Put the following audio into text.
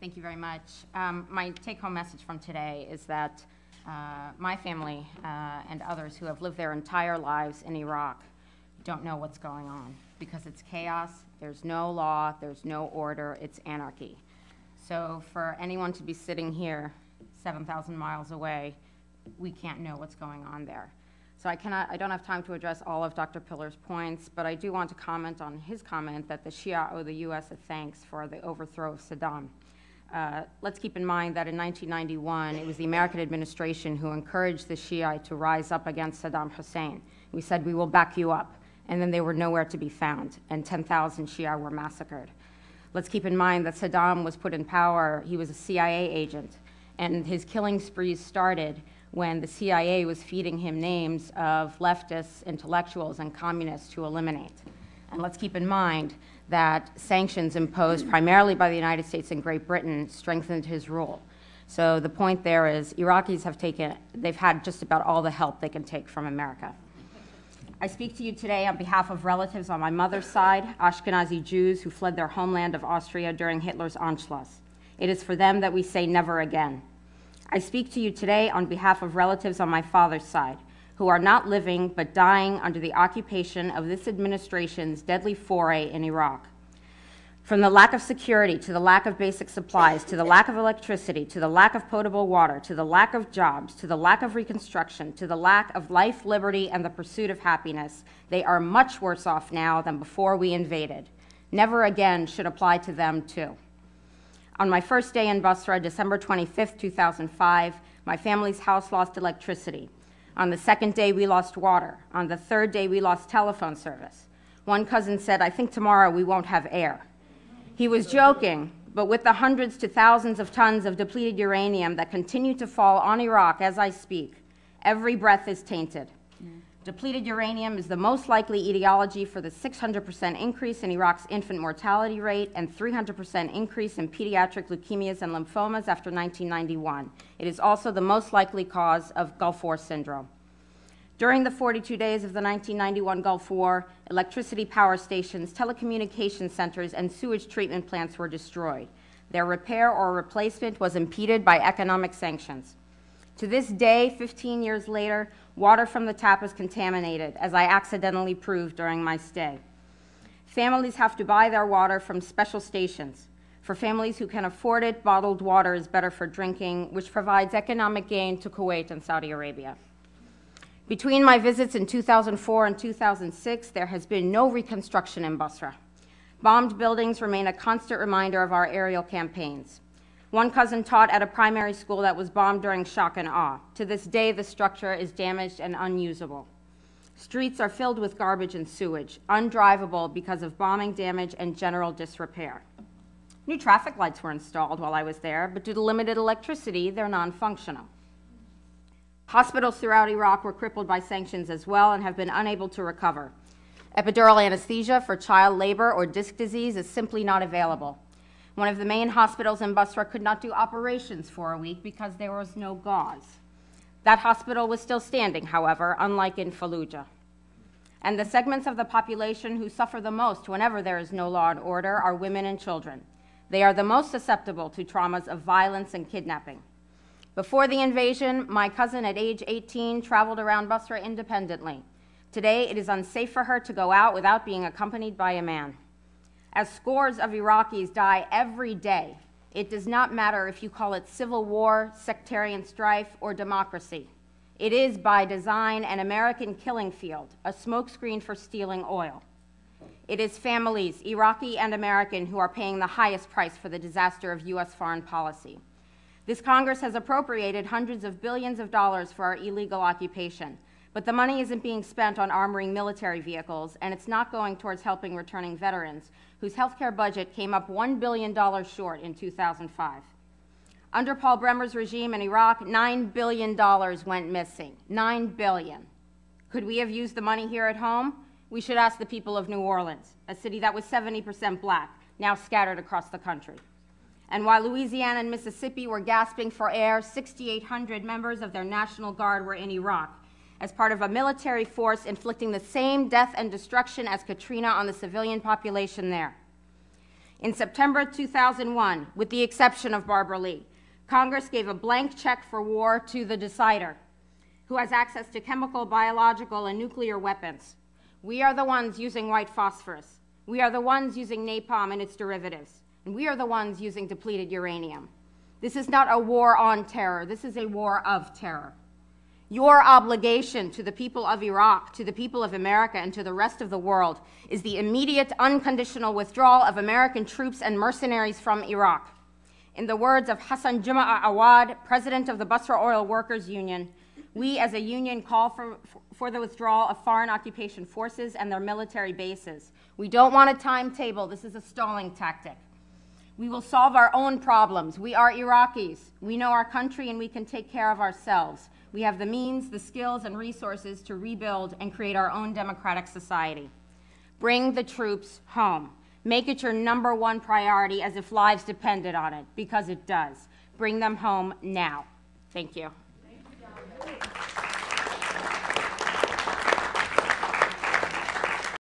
Thank you very much. My take-home message from today is that my family and others who have lived their entire lives in Iraq don't know what's going on because it's chaos, there's no law, there's no order, it's anarchy. So for anyone to be sitting here 7,000 miles away, we can't know what's going on there. So I don't have time to address all of Dr. Pillar's points, but I do want to comment on his comment that the Shia owe the U.S. a thanks for the overthrow of Saddam. Let's keep in mind that in 1991, it was the American administration who encouraged the Shia to rise up against Saddam Hussein. We said, we will back you up. And then they were nowhere to be found, and 10,000 Shia were massacred. Let's keep in mind that Saddam was put in power. He was a CIA agent, and his killing sprees started when the CIA was feeding him names of leftists, intellectuals, and communists to eliminate. And let's keep in mind that sanctions imposed primarily by the United States and Great Britain strengthened his rule. So the point there is Iraqis they've had just about all the help they can take from America. I speak to you today on behalf of relatives on my mother's side, Ashkenazi Jews who fled their homeland of Austria during Hitler's Anschluss. It is for them that we say never again. I speak to you today on behalf of relatives on my father's side, who are not living but dying under the occupation of this administration's deadly foray in Iraq. From the lack of security to the lack of basic supplies, to the lack of electricity, to the lack of potable water, to the lack of jobs, to the lack of reconstruction, to the lack of life, liberty, and the pursuit of happiness, they are much worse off now than before we invaded. Never again should apply to them too. On my first day in Basra, December 25th, 2005, my family's house lost electricity. On the second day, we lost water. On the third day, we lost telephone service. One cousin said, "I think tomorrow we won't have air." He was joking, but with the hundreds to thousands of tons of depleted uranium that continue to fall on Iraq as I speak, every breath is tainted. Depleted uranium is the most likely etiology for the 600% increase in Iraq's infant mortality rate and 300% increase in pediatric leukemias and lymphomas after 1991. It is also the most likely cause of Gulf War syndrome. During the 42 days of the 1991 Gulf War, electricity power stations, telecommunication centers, and sewage treatment plants were destroyed. Their repair or replacement was impeded by economic sanctions. To this day, 15 years later, water from the tap is contaminated, as I accidentally proved during my stay. Families have to buy their water from special stations. For families who can afford it, bottled water is better for drinking, which provides economic gain to Kuwait and Saudi Arabia. Between my visits in 2004 and 2006, there has been no reconstruction in Basra. Bombed buildings remain a constant reminder of our aerial campaigns. One cousin taught at a primary school that was bombed during shock and awe. To this day, the structure is damaged and unusable. Streets are filled with garbage and sewage, undrivable because of bombing damage and general disrepair. New traffic lights were installed while I was there, but due to limited electricity, they're non-functional. Hospitals throughout Iraq were crippled by sanctions as well and have been unable to recover. Epidural anesthesia for child labor or disc disease is simply not available. One of the main hospitals in Basra could not do operations for a week because there was no gauze. That hospital was still standing, however, unlike in Fallujah. And the segments of the population who suffer the most whenever there is no law and order are women and children. They are the most susceptible to traumas of violence and kidnapping. Before the invasion, my cousin at age 18 traveled around Basra independently. Today, it is unsafe for her to go out without being accompanied by a man. As scores of Iraqis die every day, it does not matter if you call it civil war, sectarian strife, or democracy. It is, by design, an American killing field, a smokescreen for stealing oil. It is families, Iraqi and American, who are paying the highest price for the disaster of U.S. foreign policy. This Congress has appropriated hundreds of billions of dollars for our illegal occupation, but the money isn't being spent on armoring military vehicles, and it's not going towards helping returning veterans, whose healthcare budget came up $1 billion short in 2005. Under Paul Bremer's regime in Iraq, $9 billion went missing. $9 billion. Could we have used the money here at home? We should ask the people of New Orleans, a city that was 70% black, now scattered across the country. And while Louisiana and Mississippi were gasping for air, 6,800 members of their National Guard were in Iraq as part of a military force inflicting the same death and destruction as Katrina on the civilian population there. In September 2001, with the exception of Barbara Lee, Congress gave a blank check for war to the decider, who has access to chemical, biological, and nuclear weapons. We are the ones using white phosphorus. We are the ones using napalm and its derivatives. And we are the ones using depleted uranium. This is not a war on terror. This is a war of terror. Your obligation to the people of Iraq, to the people of America, and to the rest of the world is the immediate, unconditional withdrawal of American troops and mercenaries from Iraq. In the words of Hassan Juma'a Awad, president of the Basra Oil Workers Union, we as a union call for the withdrawal of foreign occupation forces and their military bases. We don't want a timetable. This is a stalling tactic. We will solve our own problems. We are Iraqis. We know our country and we can take care of ourselves. We have the means, the skills, and resources to rebuild and create our own democratic society. Bring the troops home. Make it your #1 priority as if lives depended on it, because it does. Bring them home now. Thank you.